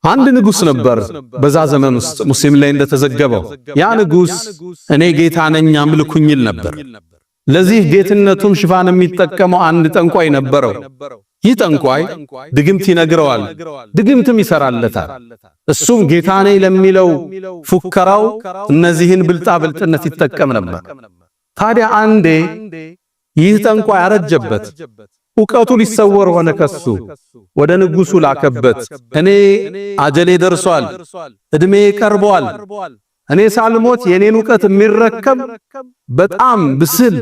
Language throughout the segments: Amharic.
አንድ ንጉስ ነበር በዛ ዘመን ውስጥ ሙስሊም ላይ እንደተዘገበው ያ ንጉስ እኔ ጌታ ነኝ አምልኩኝ ይል ነበር ለዚህ ጌትነቱም ሽፋን የሚጠቀመው አንድ ጠንቋይ ነበረው ይህ ጠንቋይ ድግምት ይነግረዋል ድግምትም ይሰራለታል እሱም ጌታ ነኝ ለሚለው ፉከራው እነዚህን ብልጣብልጥነት ይጠቀም ነበር ታዲያ አንዴ ይህ ጠንቋይ አረጀበት ዕውቀቱ ሊሰወር ሆነ ከሱ ወደ ንጉሱ ላከበት እኔ አጀሌ ደርሷል እድሜ ቀርቧል እኔ ሳልሞት የኔን ዕውቀት የሚረከብ በጣም ብስል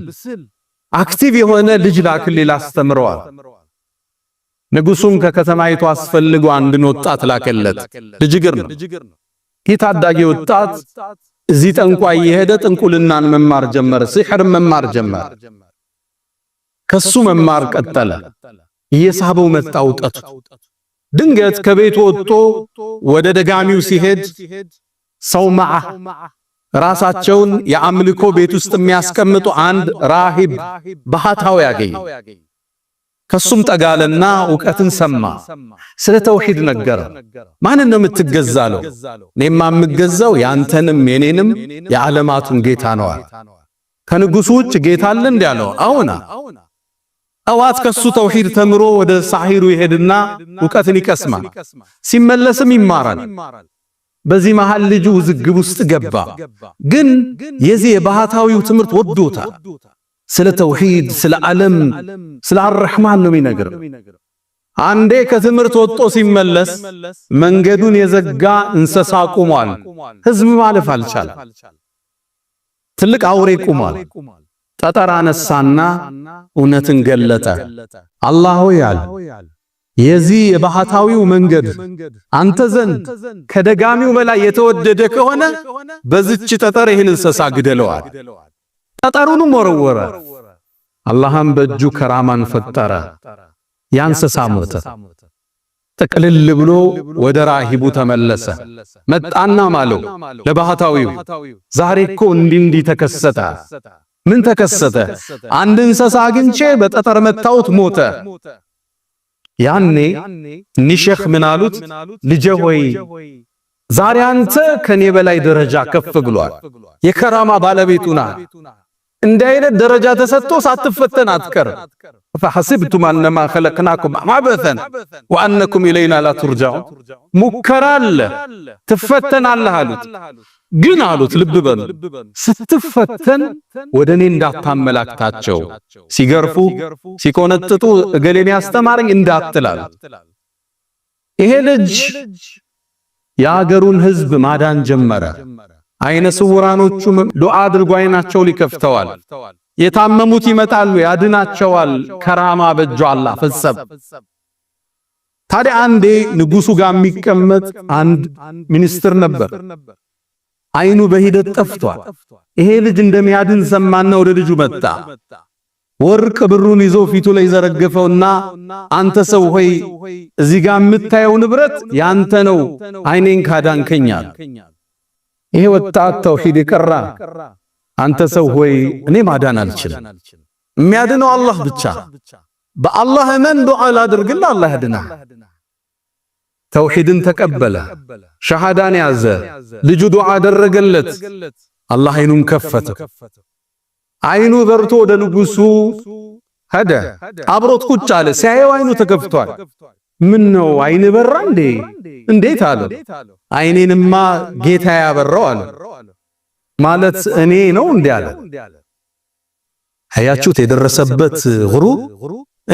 አክቲቭ የሆነ ልጅ ላክልኝ ላስተምረዋል ንጉሱም ከከተማይቱ አስፈልጎ አንድን ወጣት ላከለት ልጅ ግር ነው ታዳጊ ወጣት እዚህ ጠንቋይ የሄደ ጥንቁልናን መማር ጀመረ ሲሕር መማር ጀመረ ከሱ መማር ቀጠለ እየሳበው መጣ ዕውቀቱ ድንገት ከቤቱ ወጥቶ ወደ ደጋሚው ሲሄድ ሰውማዓ ራሳቸውን የአምልኮ ቤት ውስጥ የሚያስቀምጡ አንድ ራሂብ ባህታው ያገኝ ከሱም ጠጋለና ዕውቀትን ሰማ ስለ ተውሂድ ነገረ ማንን ነው የምትገዛለው እኔማ የምገዛው ያንተንም የኔንም የዓለማቱን ጌታ ነው ከንጉሱ ውጭ ጌታ አለ እንዴ አለው አዎና አዋት ከሱ ተውሂድ ተምሮ ወደ ሳሂሩ ይሄድና ዕውቀትን ይቀስማል ሲመለስም ይማራል በዚህ መሃል ልጁ ውዝግብ ውስጥ ገባ ግን የዚህ የባህታዊው ትምህርት ወዶታል ስለ ተውሂድ ስለ ዓለም ስለ አርህማን ነው የሚነግረው አንዴ ከትምህርት ወጥቶ ሲመለስ መንገዱን የዘጋ እንስሳ ቆሟል ህዝብ ማለፍ አልቻለም ትልቅ አውሬ ቆሟል ጠጠር አነሳና እውነትን ገለጠ አላህ ሆያል የዚህ የባህታዊው መንገድ አንተ ዘንድ ከደጋሚው በላይ የተወደደ ከሆነ በዚች ጠጠር ይህን እንስሳ ግደለዋል ጠጠሩንም ወረወረ አላህም በእጁ ከራማን ፈጠረ ያንሰሳ ሞተ ተቀልል ብሎ ወደ ራሂቡ ተመለሰ መጣና ማለው ለባህታዊው ዛሬ እኮ እንዲህ ተከሰተ ምን ተከሰተ አንድ እንስሳ አግኝቼ በጠጠር መታውት ሞተ ያኔ ኒሸኽ ምን አሉት ልጄ ሆይ ዛሬ አንተ ከኔ በላይ ደረጃ ከፍ ብሏል የከራማ ባለቤቱና እንደ አይነት ደረጃ ተሰጥቶ ሳትፈተን አትቀር فحسبتم انما خلقناكم عبثا وانكم الينا لا ترجعون ሙከራል ትፈተናለህ አሉት ግን አሉት ልብ በሉ ስትፈተን ወደኔ እንዳታመላክታቸው ሲገርፉ ሲቆነጥጡ እገሌን ያስተማረኝ እንዳትላል ይሄ ልጅ ያገሩን ህዝብ ማዳን ጀመረ አይነ ስውራኖቹም ዱዓ አድርጎ አይናቸው ሊከፍተዋል የታመሙት ይመጣሉ ያድናቸዋል ከራማ በእጁ አላህ ፈጸም ታዲያ አንዴ ንጉሱ ጋር የሚቀመጥ አንድ ሚኒስትር ነበር አይኑ በሂደት ጠፍቷል ይሄ ልጅ እንደሚያድን ሰማና ወደ ልጁ መጣ ወርቅ ብሩን ይዞ ፊቱ ላይ ዘረገፈውና አንተ ሰው ሆይ እዚህ ጋር የምታየው ንብረት ያንተ ነው አይኔን ካዳንከኛል ይሄ ወጣት ተውሂድ ይቀራ አንተ ሰው ሆይ እኔ ማዳን አልችልም የሚያድነው አላህ ብቻ በአላህ መን ዱዓ አድርግልህ አላህ ያድናል ተውሂድን ተቀበለ ሸሃዳን ያዘ ልጁ ዱዓ አደረገለት አላህ አይኑን ከፈተ አይኑ በርቶ ወደ ንጉሱ ሄደ አብሮት ቁጭ አለ ሲያየው አይኑ ተከፍቷል ምን ነው አይን በራ እንዴ እንዴት አለ አይኔንማ ጌታ ያበራው አለ ማለት እኔ ነው እንዴ አለ አያችሁት የደረሰበት ጉሩር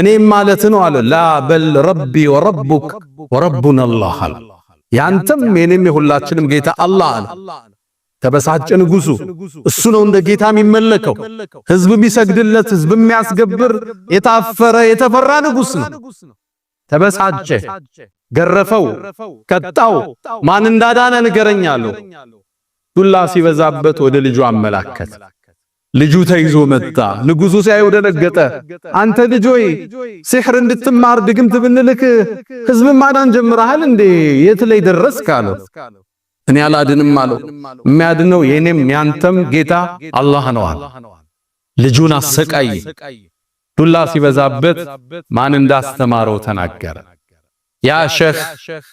እኔም ማለት ነው አለ ላ በል ረቢ ወረቡክ ወረቡና አላህ አለ ያንተም የኔም የሁላችንም ጌታ አላህ አለ ተበሳጨ ንጉሱ እሱ ነው እንደ ጌታ የሚመለከው ህዝብ የሚሰግድለት ህዝብ የሚያስገብር የታፈረ የተፈራ ንጉስ ነው ተበሳጨ ገረፈው ቀጣው ማን እንዳዳነ ንገረኛለሁ ዱላ ሲበዛበት ወደ ልጁ አመላከተ ልጁ ተይዞ መጣ ንጉሱ ሲያየው ደነገጠ አንተ ልጅ ሆይ ሲሕር እንድትማር ድግምት ብንልክ ህዝብ ማዳን ጀምረሃል እንዴ የት ላይ ደረስክ አለው እኔ አላድንም አለው የሚያድነው የኔም ያንተም ጌታ አላህ ነው አለ ልጁን አሰቃይ ዱላ ሲበዛበት ማን እንዳስተማረው ተናገረ ያ ሼኽ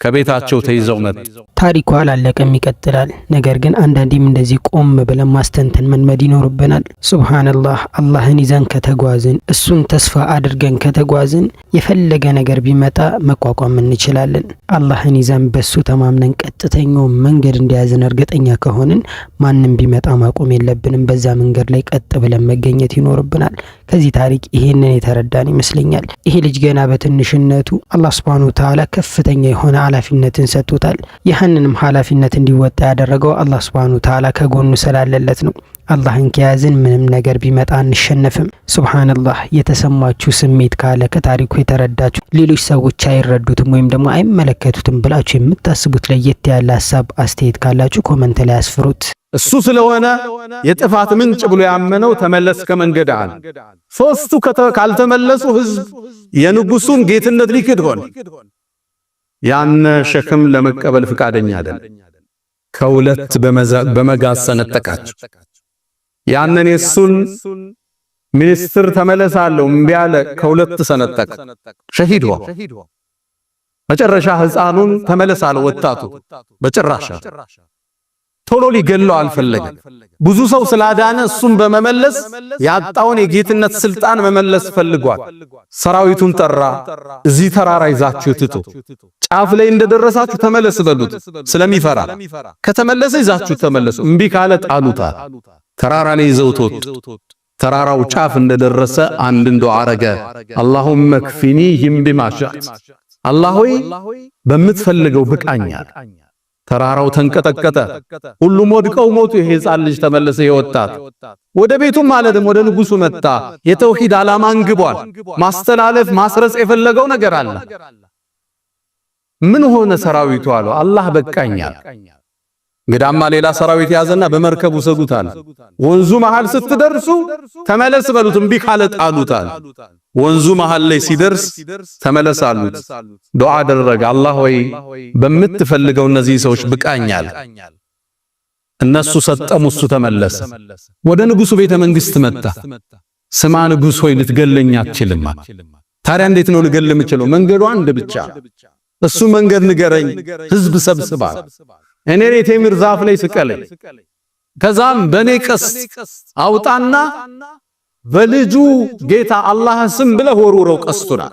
ከቤታቸው ተይዘው መጡ። ታሪኩ አላለቀም፣ ይቀጥላል። ነገር ግን አንዳንዴም እንደዚህ ቆም ብለን ማስተንተን መልመድ ይኖርብናል። ሱብሃንአላህ አላህን ይዘን ከተጓዝን እሱን ተስፋ አድርገን ከተጓዝን የፈለገ ነገር ቢመጣ መቋቋም እንችላለን። አላህን ይዘን በሱ ተማምነን ቀጥተኛው መንገድ እንደያዝን እርግጠኛ ከሆንን ማንም ቢመጣ ማቆም የለብንም። በዛ መንገድ ላይ ቀጥ ብለን መገኘት ይኖርብናል። ከዚህ ታሪክ ይሄንን የተረዳን ይመስለኛል። ይሄ ልጅ ገና በትንሽነቱ አላህ ሱብሃነሁ ወተዓላ ከፍተኛ የሆነ ኃላፊነትን ሰጥቶታል። ይህንንም ኃላፊነት እንዲወጣ ያደረገው አላህ ሱብሃነሁ ወተዓላ ከጎኑ ስላለለት ነው። አላህን ከያዝን ምንም ነገር ቢመጣ አንሸነፍም። ሱብሃንአላህ የተሰማችሁ ስሜት ካለ ከታሪኩ የተረዳችሁ ሌሎች ሰዎች አይረዱትም ወይም ደግሞ አይመለከቱትም ብላችሁ የምታስቡት ለየት ያለ ሐሳብ አስተያየት ካላችሁ ኮሜንት ላይ አስፍሩት። እሱ ስለሆነ የጥፋት ምንጭ ብሎ ያመነው ተመለስ ከመንገድ አለ። ሶስቱ ካልተመለሱ ህዝብ የንጉሱን ጌትነት ሊክድ ሆነ። ያነ ሸክም ለመቀበል ፍቃደኛ አይደለም። ከሁለት በመጋዝ ሰነጠቃቸው። ያንን የሱን ሚኒስትር ተመለሳለሁ እምቢ አለ። ከሁለት ሰነጠቀ። ሸሂድ ሆነ። መጨረሻ ህፃኑን ተመለሳለ ወጣቱ በጭራሽ ቶሎ ሊገለው አልፈለገም። ብዙ ሰው ስላዳነ እሱን በመመለስ ያጣውን የጌትነት ስልጣን መመለስ ፈልጓል። ሰራዊቱን ጠራ። እዚህ ተራራ ይዛችሁ ትቱ፣ ጫፍ ላይ እንደደረሳችሁ ተመለስ በሉት። ስለሚፈራ ከተመለሰ ይዛችሁ ተመለሱ፣ እምቢ ካለ ጣሉታል። ተራራ ላይ ይዘውት ወጡ። ተራራው ጫፍ እንደደረሰ አንድ እንደው አረገ። አላሁመ ክፊኒሂም ቢማ ሸእት፣ አላህ ሆይ በምትፈልገው ብቃኛል። ተራራው ተንቀጠቀጠ። ሁሉም ወድቀው ሞቱ። ይሄ ሕፃን ልጅ ተመለሰ። የወጣት ወደ ቤቱም ማለትም ወደ ንጉሱ መጣ። የተውሂድ ዓላማ አንግቧል። ማስተላለፍ ማስረጽ የፈለገው ነገር አለ። ምን ሆነ ሰራዊቱ አለው። አላህ በቃኛል። እንግዳማ ሌላ ሰራዊት ያዘና በመርከቡ ሰዱታል። ወንዙ መሃል ስትደርሱ ተመለስ በሉት፣ እምቢ ካለ ጣሉታል። ወንዙ መሃል ላይ ሲደርስ ተመለስ አሉት። ዱዓ አደረገ። አላህ ሆይ በምትፈልገው እነዚህ ሰዎች ብቃኛል። እነሱ ሰጠሙ፣ እሱ ተመለሰ። ወደ ንጉሱ ቤተ መንግስት መጣ። ስማ ንጉስ ሆይ ልትገለኝ አትችልም። ታዲያ እንዴት ነው ልገል የምችለው? መንገዱ አንድ ብቻ፣ እሱ መንገድ ንገረኝ። ህዝብ ሰብስባል። እኔ ቴምር ዛፍ ላይ ስቀለኝ፣ ከዛም በኔ ቀስት አውጣና በልጁ ጌታ አላህ ስም ብለህ ወርውረው ቀስቱና።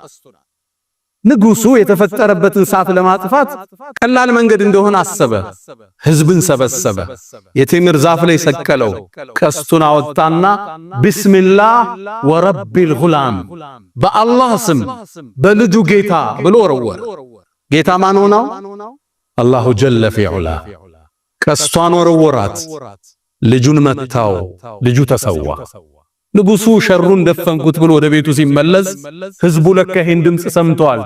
ንጉሱ የተፈጠረበትን ሰዓት ለማጥፋት ቀላል መንገድ እንደሆነ አሰበ። ህዝብን ሰበሰበ። የቴምር ዛፍ ላይ ሰቀለው። ቀስቱን አወጣና ቢስሚላህ ወረቢል ጉላም፣ በአላህ ስም በልጁ ጌታ ብሎ ወረወረ። ጌታ ማን ሆነው? አላሁ ጀለ ፊዑላ። ቀስቷን ወረወራት። ልጁን መታው። ልጁ ተሰዋ። ንጉሱ ሸሩን ደፈንኩት ብሎ ወደ ቤቱ ሲመለስ ህዝቡ ለካ ይሄን ድምጽ ሰምቷል።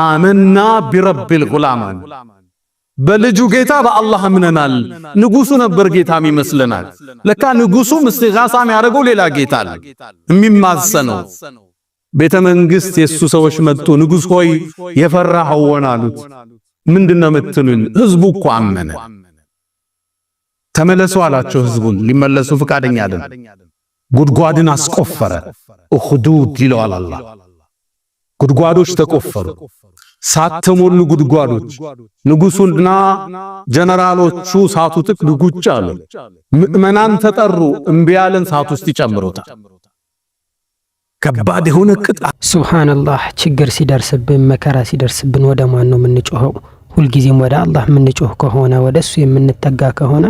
አመና ቢረቢል ጉላማን፣ በልጁ ጌታ በአላህ አምነናል። ንጉሱ ነበር ጌታም ይመስለናል። ለካ ንጉሱም እስቲጋሳም ያደረገው ሌላ ጌታ አለ የሚማሰነው። ቤተ መንግስት የሱ ሰዎች መጡ። ንጉስ ሆይ የፈራኸው ሆነ አሉት። ምንድነው የምትሉኝ? ህዝቡ እኮ አመነ። ተመለሱ አላቸው። ህዝቡን ሊመለሱ ፍቃደኛ አይደለም። ጉድጓድን አስቆፈረ። እኹዱድ ይለዋል አላህ። ጉድጓዶች ተቆፈሩ። ሳተሞሉ ጉድጓዶች። ንጉሱና ጀነራሎቹ ሳቱ ጥቅ ጉጭ አሉ። ምእመናን ተጠሩ። እምቢ ያለን ሳት ውስጥ ይጨምሩታል። ከባድ የሆነ ቅጣት። ሱብሃንአላህ። ችግር ሲደርስብን መከራ ሲደርስብን ወደ ማን ነው የምንጮኸው? ሁልጊዜም ወደ አላህ የምንጮህ ከሆነ ወደሱ የምንጠጋ ከሆነ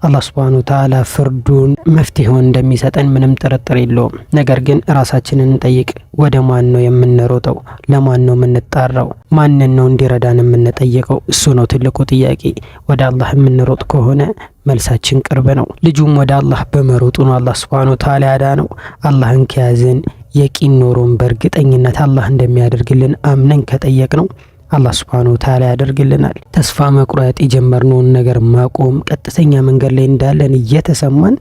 አላህ ሱብሃነሁ ወተዓላ ፍርዱን መፍትሄውን እንደሚሰጠን ምንም ጥርጥር የለውም። ነገር ግን ራሳችንን እንጠይቅ። ወደ ማን ነው የምንሮጠው? ለማን ነው የምንጣራው? ማንን ነው እንዲረዳን የምንጠይቀው? እሱ ነው ትልቁ ጥያቄ። ወደ አላህ የምንሮጥ ከሆነ መልሳችን ቅርብ ነው። ልጁም ወደ አላህ በመሮጡ ነው አላህ ሱብሃነሁ ወተዓላ ያዳነው። አላህን ከያዝን የቂን ኖሮን በእርግጠኝነት አላህ እንደሚያደርግልን አምነን ከጠየቅነው አላህ ሱብሃነሁ ወተዓላ ያደርግልናል። ተስፋ መቁረጥ፣ የጀመርነውን ነገር ማቆም፣ ቀጥተኛ መንገድ ላይ እንዳለን እየተሰማን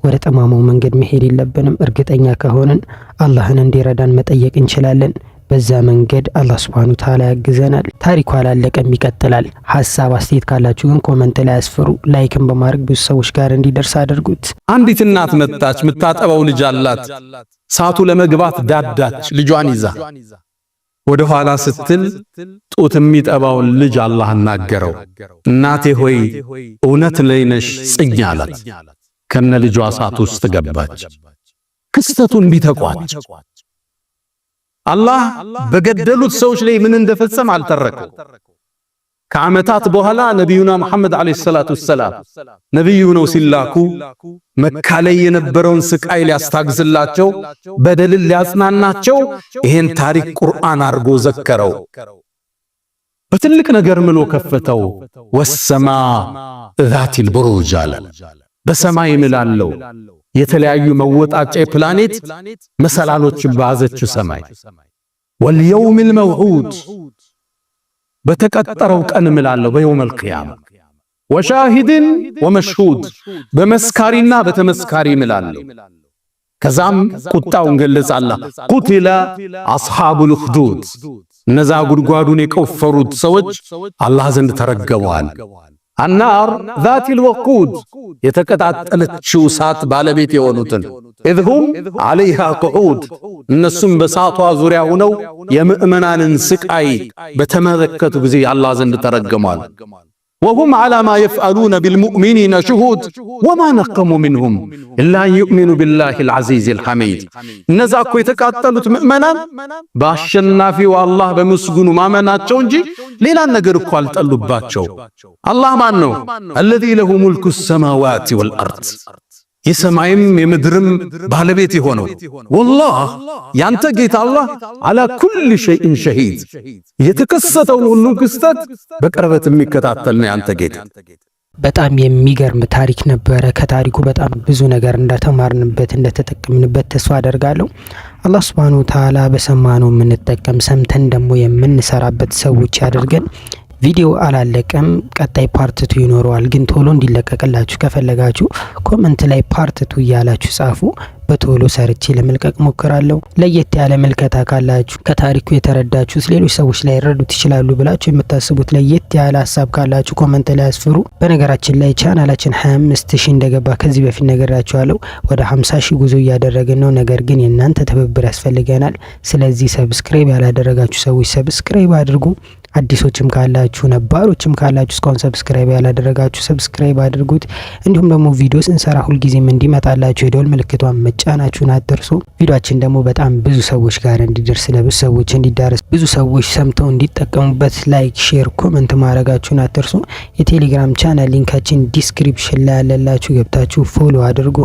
ወደ ጠማማው መንገድ መሄድ የለብንም። እርግጠኛ ከሆነን አላህን እንዲረዳን መጠየቅ እንችላለን። በዛ መንገድ አላህ ሱብሃነሁ ወተዓላ ያግዘናል። ታሪኩ አላለቀም፣ ይቀጥላል። ሐሳብ አስተያየት ካላችሁ ግን ኮሜንት ላይ አስፍሩ። ላይክን በማድረግ ብዙ ሰዎች ጋር እንዲደርስ አድርጉት። አንዲት እናት መጣች። የምታጠባው ልጅ አላት። ሳቱ ለመግባት ዳዳች ልጇን ይዛ ወደ ኋላ ስትል ጡት የሚጠባውን ልጅ አላህ አናገረው። እናቴ ሆይ እውነት ላይ ነሽ ጽኝ አላት። ከነ ልጇ እሳት ውስጥ ገባች። ክስተቱን ቢተቋች አላህ በገደሉት ሰዎች ላይ ምን እንደፈጸም አልተረከው። ከዓመታት በኋላ ነቢዩና መሐመድ ዓለይሂ ሰላቱ ወሰላም ነቢዩ ነው ሲላኩ መካ ላይ የነበረውን ስቃይ ሊያስታግዝላቸው በደልን ሊያጽናናቸው ይሄን ታሪክ ቁርአን አድርጎ ዘከረው። በትልቅ ነገር ምሎ ከፈተው። ወሰማ ዛቲል ቡሩጅ አለ። በሰማይ ምላለው የተለያዩ መወጣጫ ፕላኔት መሰላሎችን ባዘችው ሰማይ። ወልየውሚል መውዑድ በተቀጠረው ቀን ምላለው በየውመል ቂያማ። ወሻሂድን ወመሽሁድ በመስካሪና በተመስካሪ ምላለው። ከዛም ቁጣውን ገለጸ አላህ። ቁቲለ አስሐቡል ኡኽዱድ እነዛ ጉድጓዱን የቆፈሩት ሰዎች አላህ ዘንድ ተረገመዋል። አናር ዛቲል ወቁድ የተቀጣጠለችው እሳት ባለቤት የሆኑትን ኢዝሁም ዐለይሃ ቁዑድ እነሱም በእሳቷ ዙሪያ ሆነው የምእመናንን ስቃይ በተመለከቱ ጊዜ አላህ ዘንድ ተረገሟል። ወሁም ዐላ ማ የፍዐሉነ ቢልሙእሚኒነ ሹሁድ ወማ ነቀሙ ሚንሁም ኢላ አን ዩእሚኑ ቢላሂል ዐዚዚል ሐሚድ። እነዛ እኮ የተቃጠሉት ምእመናን በአሸናፊው አላህ በምስጉኑ ማመናቸው እንጂ ሌላን ነገር እኮ አልጠሉባቸው። አላህ ማን ነው? አለዚ ለሁ ሙልኩ ሰማዋቲ ወልአርድ የሰማይም የምድርም ባለቤት የሆነው ወላህ ያንተ ጌታ አላህ አላ ኩል ሸይእን ሸሂድ የተከሰተውን ሁሉ ክስተት በቅርበት የሚከታተል ነው ያንተ ጌታ። በጣም የሚገርም ታሪክ ነበረ። ከታሪኩ በጣም ብዙ ነገር እንደተማርንበት እንደተጠቀምንበት ተስፋ አደርጋለሁ። አላህ ሱብሓነሁ ወተዓላ በሰማነው የምንጠቀም ሰምተን ደግሞ የምንሰራበት ሰዎች ያድርገን። ቪዲዮ አላለቀም፣ ቀጣይ ፓርትቱ ይኖረዋል። ግን ቶሎ እንዲለቀቅላችሁ ከፈለጋችሁ ኮመንት ላይ ፓርትቱ እያላችሁ ጻፉ። በቶሎ ሰርቼ ለመልቀቅ ሞክራለሁ። ለየት ያለ መልከታ ካላችሁ ከታሪኩ የተረዳችሁት ሌሎች ሰዎች ላይ ረዱት ይችላሉ ብላችሁ የምታስቡት ለየት ያለ ሐሳብ ካላችሁ ኮመንት ላይ አስፍሩ። በነገራችን ላይ ቻናላችን 25000 እንደገባ ከዚህ በፊት ነገራችኋለሁ። ወደ 50000 ጉዞ እያደረግን ነው። ነገር ግን የእናንተ ትብብር ያስፈልገናል። ስለዚህ ሰብስክራይብ ያላደረጋችሁ ሰዎች ሰብስክራይብ አድርጉ። አዲሶችም ካላችሁ ነባሮችም ካላችሁ እስካሁን ሰብስክራይብ ያላደረጋችሁ ሰብስክራይብ አድርጉት። እንዲሁም ደግሞ ቪዲዮ ስንሰራ ሁልጊዜም እንዲመጣላችሁ የደወል ምልክቷን መጫናችሁን አትርሱ። ቪዲዮአችን ደግሞ በጣም ብዙ ሰዎች ጋር እንዲደርስ ለብዙ ሰዎች እንዲዳረስ ብዙ ሰዎች ሰምተው እንዲጠቀሙበት ላይክ፣ ሼር፣ ኮሜንት ማድረጋችሁን አትርሱ። የቴሌግራም ቻናል ሊንካችን ዲስክሪፕሽን ላይ ያለላችሁ ገብታችሁ ፎሎ አድርጉ።